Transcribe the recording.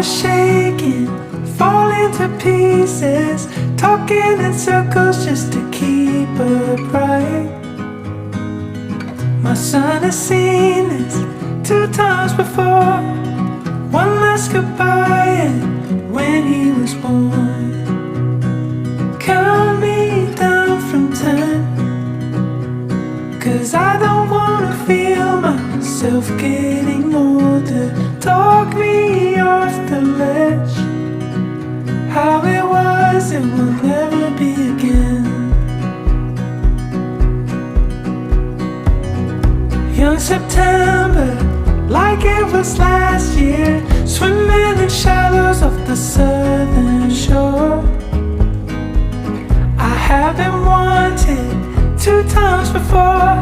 was shaking, falling to pieces, talking in circles just to keep upright. My son has seen this 2 times before. One last goodbye and when he was born. Count me down from 10, 'cause I don't wanna feel myself getting older. Talk me off the ledge. How it was, it will never be again. Young September, like it was last year, swimming in shallows of the southern shore. I have been wanted 2 times before.